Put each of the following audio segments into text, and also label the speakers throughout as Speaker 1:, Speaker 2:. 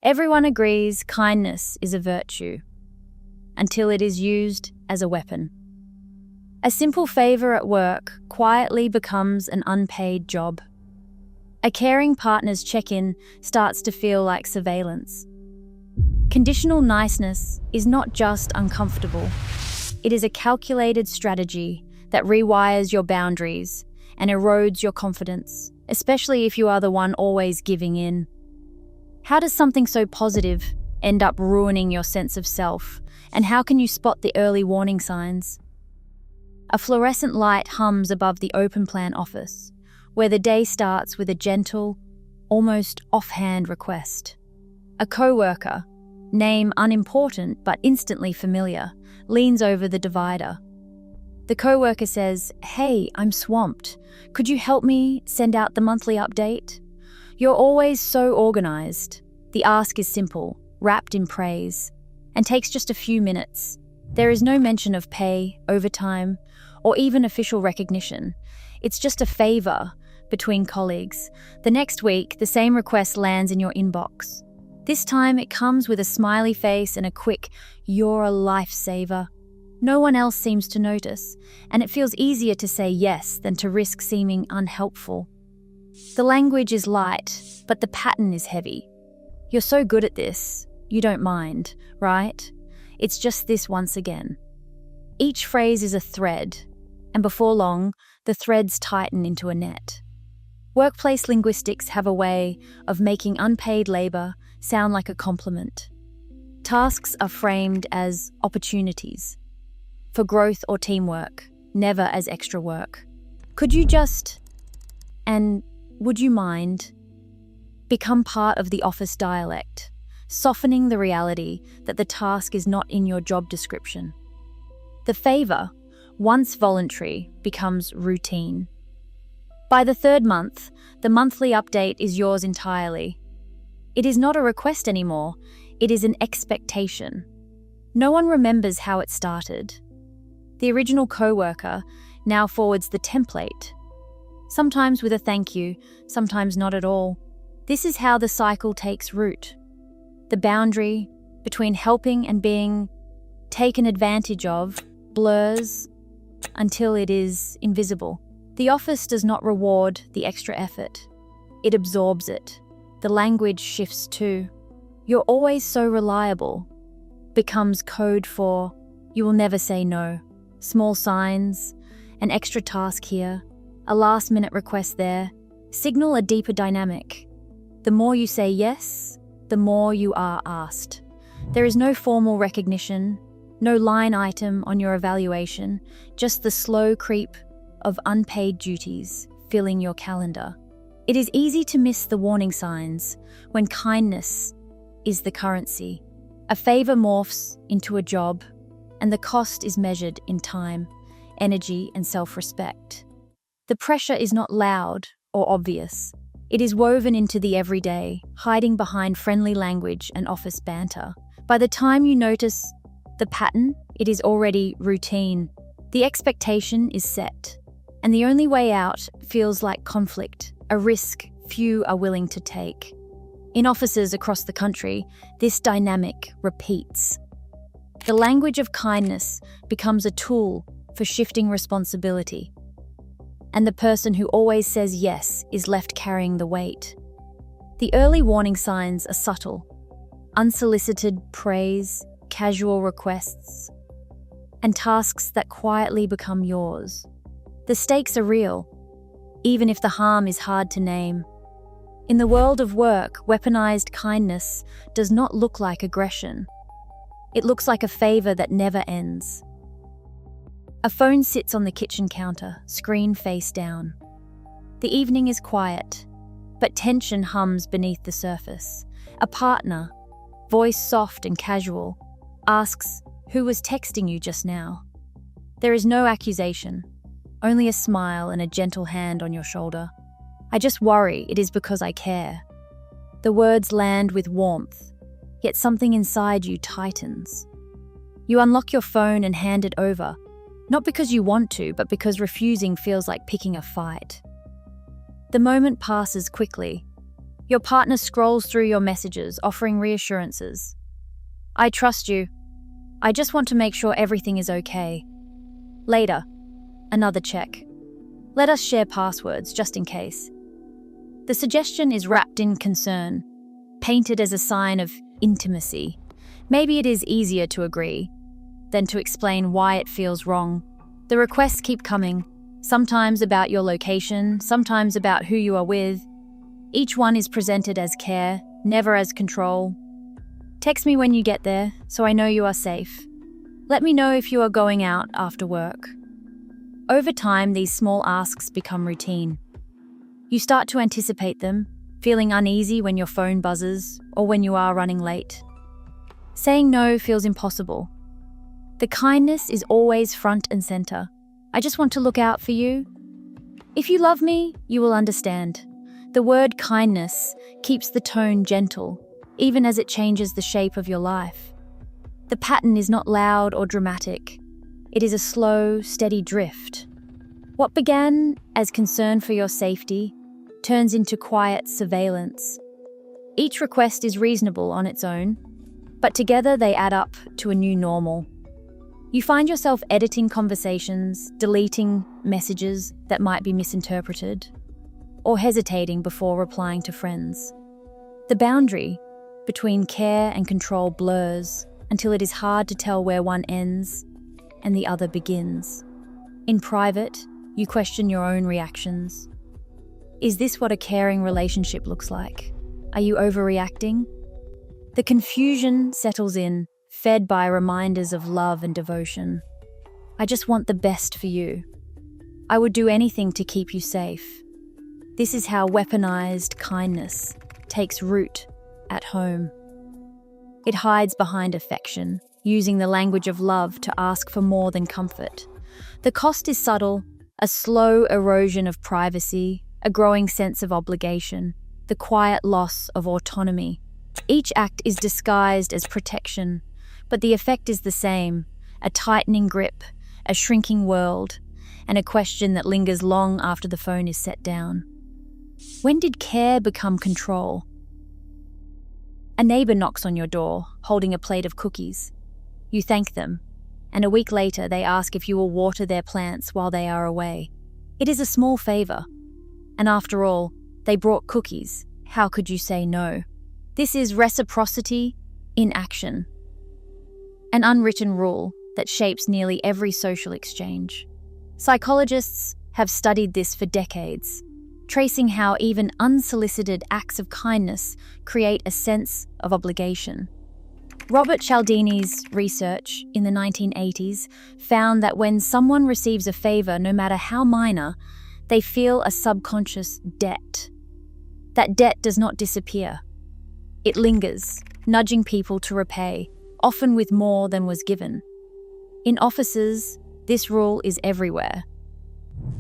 Speaker 1: Everyone agrees kindness is a virtue, until it is used as a weapon. A simple favor at work quietly becomes an unpaid job. A caring partner's check-in starts to feel like surveillance. Conditional niceness is not just uncomfortable. It is a calculated strategy that rewires your boundaries and erodes your confidence, especially if you are the one always giving in. How does something so positive end up ruining your sense of self, and how can you spot the early warning signs? A fluorescent light hums above the open-plan office, where the day starts with a gentle, almost offhand request. A coworker, name unimportant but instantly familiar, leans over the divider. The coworker says, "Hey, I'm swamped. Could you help me send out the monthly update?" You're always so organized. The ask is simple, wrapped in praise, and takes just a few minutes. There is no mention of pay, overtime, or even official recognition. It's just a favor between colleagues. The next week, the same request lands in your inbox. This time it comes with a smiley face and a quick, "You're a lifesaver." No one else seems to notice, and it feels easier to say yes than to risk seeming unhelpful. The language is light, but the pattern is heavy. "You're so good at this, you don't mind, right? It's just this once again." Each phrase is a thread, and before long, the threads tighten into a net. Workplace linguistics have a way of making unpaid labor sound like a compliment. Tasks are framed as opportunities for growth or teamwork, never as extra work. "Could you just," and "would you mind," become part of the office dialect, softening the reality that the task is not in your job description. The favor, once voluntary, becomes routine. By the third month, the monthly update is yours entirely. It is not a request anymore, it is an expectation. No one remembers how it started. The original coworker now forwards the template, sometimes with a thank you, sometimes not at all. This is how the cycle takes root. The boundary between helping and being taken advantage of blurs until it is invisible. The office does not reward the extra effort. It absorbs it. The language shifts too. "You're always so reliable" becomes code for "you will never say no." Small signs, an extra task here, a last-minute request there, signal a deeper dynamic. The more you say yes, the more you are asked. There is no formal recognition, no line item on your evaluation, just the slow creep of unpaid duties filling your calendar. It is easy to miss the warning signs when kindness is the currency. A favor morphs into a job, and the cost is measured in time, energy, and self-respect. The pressure is not loud or obvious. It is woven into the everyday, hiding behind friendly language and office banter. By the time you notice the pattern, it is already routine. The expectation is set, and the only way out feels like conflict, a risk few are willing to take. In offices across the country, this dynamic repeats. The language of kindness becomes a tool for shifting responsibility, and the person who always says yes is left carrying the weight. The early warning signs are subtle: unsolicited praise, casual requests, and tasks that quietly become yours. The stakes are real, even if the harm is hard to name. In the world of work, weaponized kindness does not look like aggression. It looks like a favor that never ends. A phone sits on the kitchen counter, screen face down. The evening is quiet, but tension hums beneath the surface. A partner, voice soft and casual, asks, "Who was texting you just now?" There is no accusation, only a smile and a gentle hand on your shoulder. "I just worry it is because I care." The words land with warmth, yet something inside you tightens. You unlock your phone and hand it over, not because you want to, but because refusing feels like picking a fight. The moment passes quickly, Your partner scrolls through your messages, offering reassurances. I trust you. I just want to make sure everything is okay. Later, another check. Let us share passwords, just in case. The suggestion is wrapped in concern, painted as a sign of intimacy. Maybe it is easier to agree than to explain why it feels wrong. The requests keep coming, sometimes about your location, sometimes about who you are with. Each one is presented as care, never as control. Text me when you get there, so I know you are safe. Let me know if you are going out after work. Over time, these small asks become routine. You start to anticipate them, feeling uneasy when your phone buzzes or when you are running late. Saying no feels impossible. The kindness is always front and center. I just want to look out for you. If you love me, you will understand. The word kindness keeps the tone gentle, even as it changes the shape of your life. The pattern is not loud or dramatic. It is a slow, steady drift. What began as concern for your safety turns into quiet surveillance. Each request is reasonable on its own, but together they add up to a new normal. You find yourself editing conversations, deleting messages that might be misinterpreted, or hesitating before replying to friends. The boundary between care and control blurs until it is hard to tell where one ends and the other begins. In private, you question your own reactions. Is this what a caring relationship looks like? Are you overreacting? The confusion settles in, fed by reminders of love and devotion. I just want the best for you. I would do anything to keep you safe. This is how weaponized kindness takes root at home. It hides behind affection, using the language of love to ask for more than comfort. The cost is subtle, a slow erosion of privacy, a growing sense of obligation, the quiet loss of autonomy. Each act is disguised as protection, but the effect is the same: a tightening grip, a shrinking world, and a question that lingers long after the phone is set down. When did care become control? A neighbor knocks on your door, holding a plate of cookies. You thank them, and a week later they ask if you will water their plants while they are away. It is a small favor, and after all, they brought cookies. How could you say no? This is reciprocity in action, an unwritten rule that shapes nearly every social exchange. Psychologists have studied this for decades, tracing how even unsolicited acts of kindness create a sense of obligation. Robert Cialdini's research in the 1980s found that when someone receives a favor, no matter how minor, they feel a subconscious debt. That debt does not disappear. It lingers, nudging people to repay, often with more than was given. In offices, this rule is everywhere.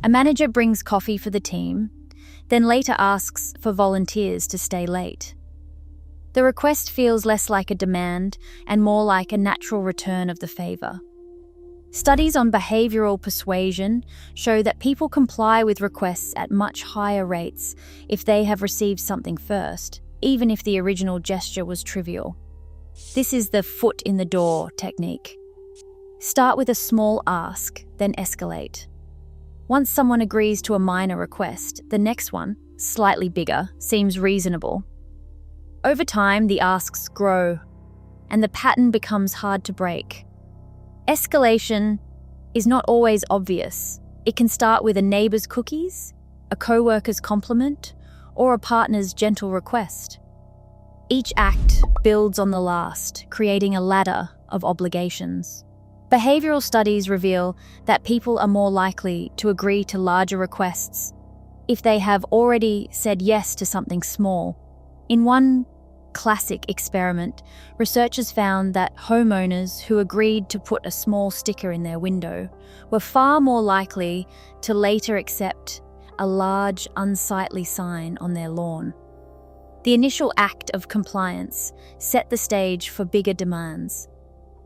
Speaker 1: A manager brings coffee for the team, then later asks for volunteers to stay late. The request feels less like a demand and more like a natural return of the favor. Studies on behavioral persuasion show that people comply with requests at much higher rates if they have received something first, even if the original gesture was trivial. This is the foot in the door technique. Start with a small ask, then escalate. Once someone agrees to a minor request, the next one, slightly bigger, seems reasonable. Over time, the asks grow, and the pattern becomes hard to break. Escalation is not always obvious. It can start with a neighbor's cookies, a coworker's compliment, or a partner's gentle request. Each act builds on the last, creating a ladder of obligations. Behavioral studies reveal that people are more likely to agree to larger requests if they have already said yes to something small. In one classic experiment, researchers found that homeowners who agreed to put a small sticker in their window were far more likely to later accept a large, unsightly sign on their lawn. The initial act of compliance set the stage for bigger demands.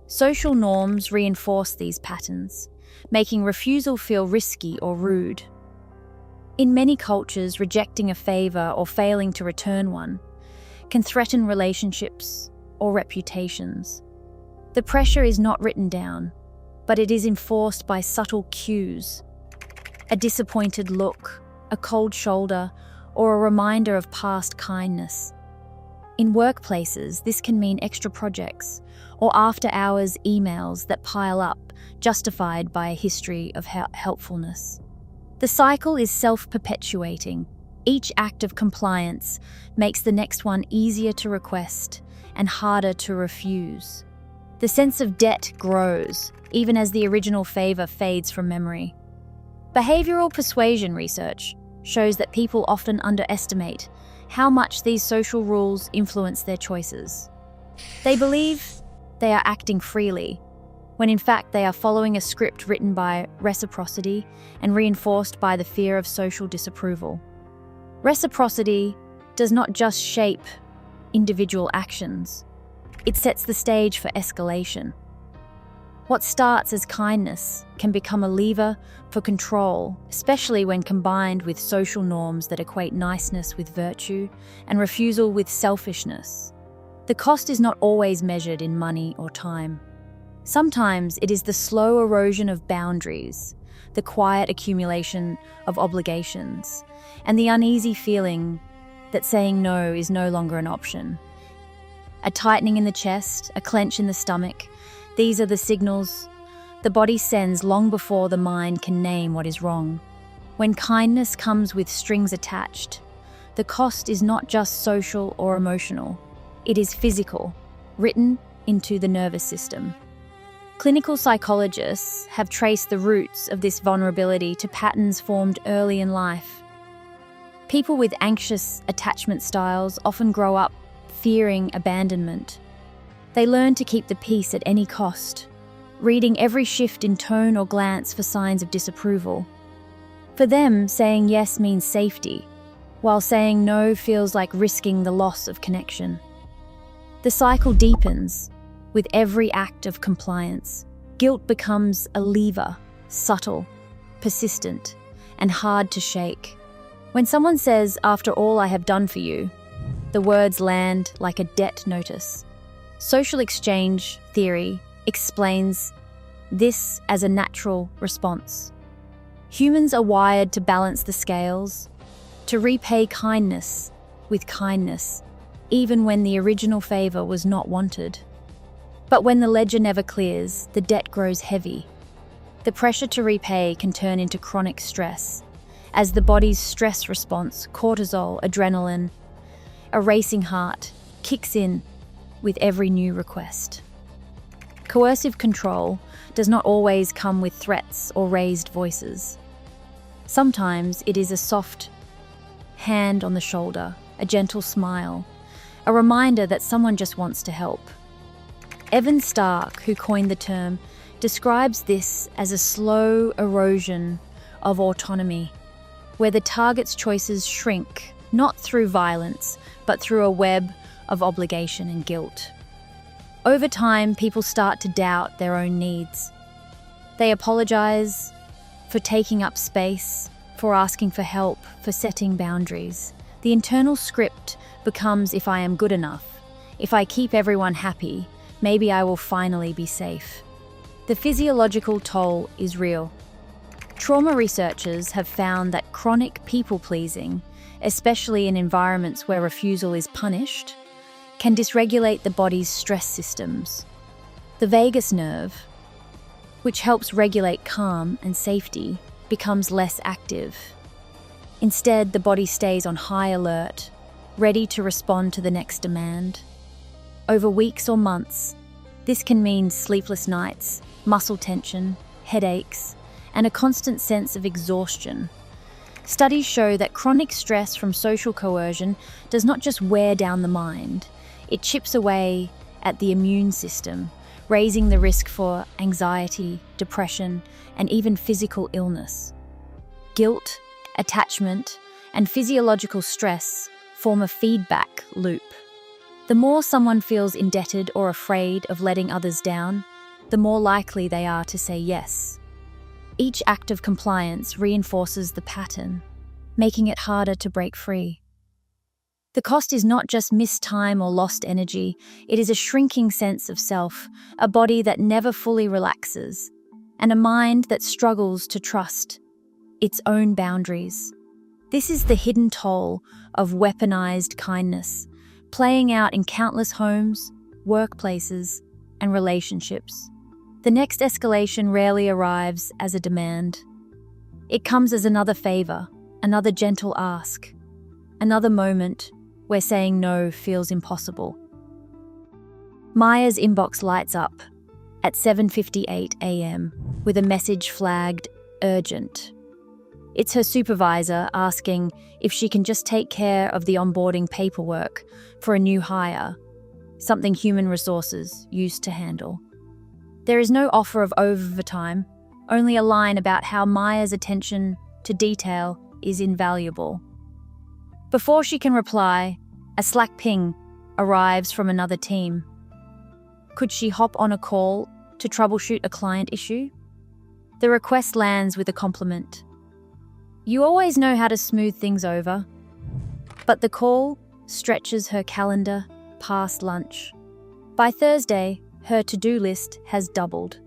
Speaker 1: Social norms reinforce these patterns, making refusal feel risky or rude. In many cultures, rejecting a favor or failing to return one can threaten relationships or reputations. The pressure is not written down, but it is enforced by subtle cues. A disappointed look, a cold shoulder, or a reminder of past kindness. In workplaces, this can mean extra projects or after-hours emails that pile up, justified by a history of helpfulness. The cycle is self-perpetuating. Each act of compliance makes the next one easier to request and harder to refuse. The sense of debt grows, even as the original favor fades from memory. Behavioral persuasion research shows that people often underestimate how much these social rules influence their choices. They believe they are acting freely, when in fact they are following a script written by reciprocity and reinforced by the fear of social disapproval. Reciprocity does not just shape individual actions, it sets the stage for escalation. What starts as kindness can become a lever for control, especially when combined with social norms that equate niceness with virtue and refusal with selfishness. The cost is not always measured in money or time. Sometimes it is the slow erosion of boundaries, the quiet accumulation of obligations, and the uneasy feeling that saying no is no longer an option. A tightening in the chest, a clench in the stomach, these are the signals the body sends long before the mind can name what is wrong. When kindness comes with strings attached, the cost is not just social or emotional, it is physical, written into the nervous system. Clinical psychologists have traced the roots of this vulnerability to patterns formed early in life. People with anxious attachment styles often grow up fearing abandonment. They learn to keep the peace at any cost, reading every shift in tone or glance for signs of disapproval. For them, saying yes means safety, while saying no feels like risking the loss of connection. The cycle deepens with every act of compliance. Guilt becomes a lever, subtle, persistent, and hard to shake. When someone says, "After all I have done for you," the words land like a debt notice. Social exchange theory explains this as a natural response. Humans are wired to balance the scales, to repay kindness with kindness, even when the original favor was not wanted. But when the ledger never clears, the debt grows heavy. The pressure to repay can turn into chronic stress, as the body's stress response, cortisol, adrenaline, a racing heart, kicks in with every new request. Coercive control does not always come with threats or raised voices. Sometimes it is a soft hand on the shoulder, a gentle smile, a reminder that someone just wants to help. Evan Stark, who coined the term, describes this as a slow erosion of autonomy, where the target's choices shrink, not through violence, but through a web of obligation and guilt. Over time, people start to doubt their own needs. They apologize for taking up space, for asking for help, for setting boundaries. The internal script becomes, if I am good enough, if I keep everyone happy, maybe I will finally be safe. The physiological toll is real. Trauma researchers have found that chronic people-pleasing, especially in environments where refusal is punished, can dysregulate the body's stress systems. The vagus nerve, which helps regulate calm and safety, becomes less active. Instead, the body stays on high alert, ready to respond to the next demand. Over weeks or months, this can mean sleepless nights, muscle tension, headaches, and a constant sense of exhaustion. Studies show that chronic stress from social coercion does not just wear down the mind, it chips away at the immune system, raising the risk for anxiety, depression, and even physical illness. Guilt, attachment, and physiological stress form a feedback loop. The more someone feels indebted or afraid of letting others down, the more likely they are to say yes. Each act of compliance reinforces the pattern. making it harder to break free. The cost is not just missed time or lost energy, it is a shrinking sense of self, a body that never fully relaxes, and a mind that struggles to trust its own boundaries. This is the hidden toll of weaponized kindness, playing out in countless homes, workplaces, and relationships. The next escalation rarely arrives as a demand. It comes as another favor, another gentle ask, another moment where saying no feels impossible. Maya's inbox lights up at 7:58 a.m. with a message flagged urgent. It's her supervisor asking if she can just take care of the onboarding paperwork for a new hire, something human resources used to handle. There is no offer of overtime, only a line about how Maya's attention to detail is invaluable. Before she can reply, a Slack ping arrives from another team. Could she hop on a call to troubleshoot a client issue? The request lands with a compliment. You always know how to smooth things over. But the call stretches her calendar past lunch. By Thursday, her to-do list has doubled.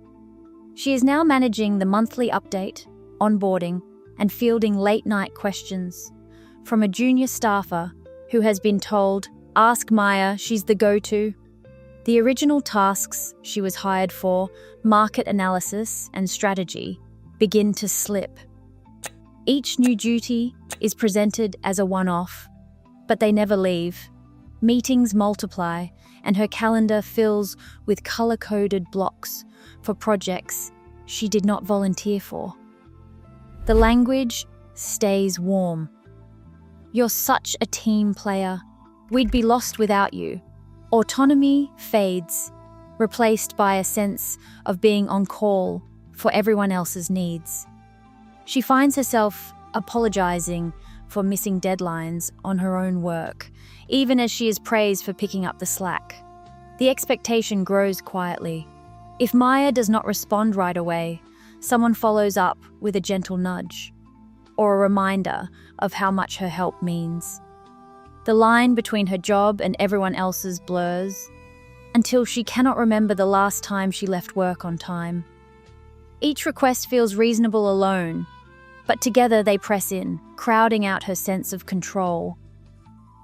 Speaker 1: She is now managing the monthly update, onboarding, and fielding late-night questions from a junior staffer who has been told, "Ask Maya, she's the go-to." The original tasks she was hired for, market analysis and strategy, begin to slip. Each new duty is presented as a one-off, but they never leave. Meetings multiply, and her calendar fills with color-coded blocks for projects she did not volunteer for. The language stays warm. "You're such a team player. We'd be lost without you." Autonomy fades, replaced by a sense of being on call for everyone else's needs. She finds herself apologizing for missing deadlines on her own work, even as she is praised for picking up the slack. The expectation grows quietly. If Maya does not respond right away, someone follows up with a gentle nudge or a reminder of how much her help means. The line between her job and everyone else's blurs until she cannot remember the last time she left work on time. Each request feels reasonable alone, but together they press in, crowding out her sense of control.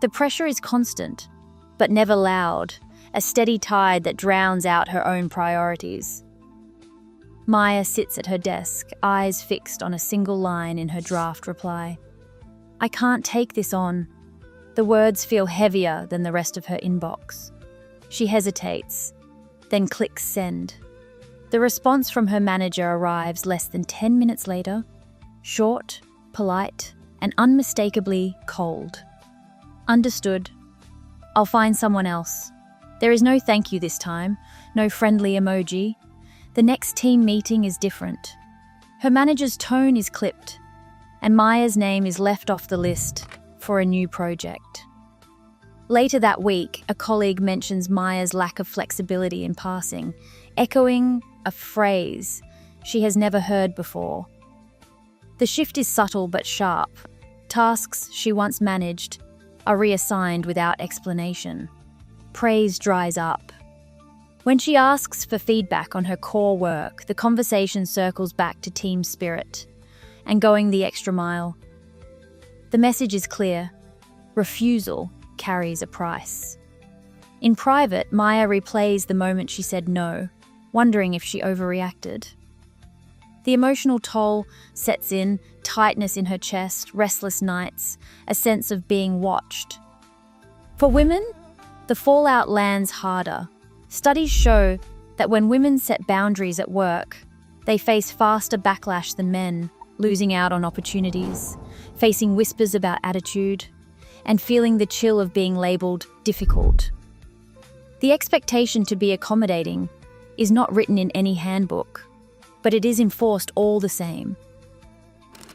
Speaker 1: The pressure is constant, but never loud, a steady tide that drowns out her own priorities. Maya sits at her desk, eyes fixed on a single line in her draft reply. "I can't take this on." The words feel heavier than the rest of her inbox. She hesitates, then clicks send. The response from her manager arrives less than 10 minutes later, short, polite, and unmistakably cold. "Understood. I'll find someone else." There is no thank you this time, no friendly emoji. The next team meeting is different. Her manager's tone is clipped, and Maya's name is left off the list for a new project. Later that week, a colleague mentions Maya's lack of flexibility in passing, echoing a phrase she has never heard before. The shift is subtle but sharp. Tasks she once managed are reassigned without explanation. Praise dries up. When she asks for feedback on her core work, the conversation circles back to team spirit and going the extra mile. The message is clear: refusal carries a price. In private, Maya replays the moment she said no, wondering if she overreacted. The emotional toll sets in, tightness in her chest, restless nights, a sense of being watched. For women, the fallout lands harder. Studies show that when women set boundaries at work, they face faster backlash than men, losing out on opportunities, facing whispers about attitude, and feeling the chill of being labelled difficult. The expectation to be accommodating is not written in any handbook, but it is enforced all the same.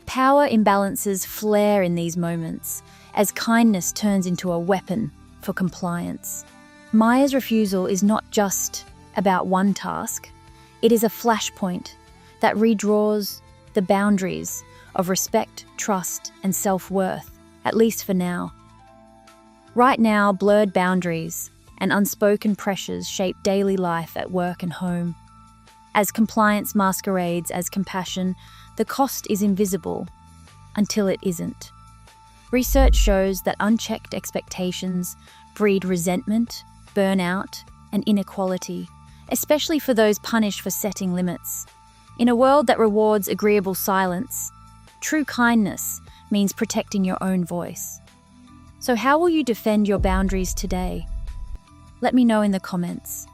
Speaker 1: Power imbalances flare in these moments as kindness turns into a weapon for compliance. Maya's refusal is not just about one task, it is a flashpoint that redraws the boundaries of respect, trust, and self-worth, at least for now. Right now, blurred boundaries and unspoken pressures shape daily life at work and home. As compliance masquerades as compassion, the cost is invisible until it isn't. Research shows that unchecked expectations breed resentment, burnout, and inequality, especially for those punished for setting limits. In a world that rewards agreeable silence, true kindness means protecting your own voice. So how will you defend your boundaries today? Let me know in the comments.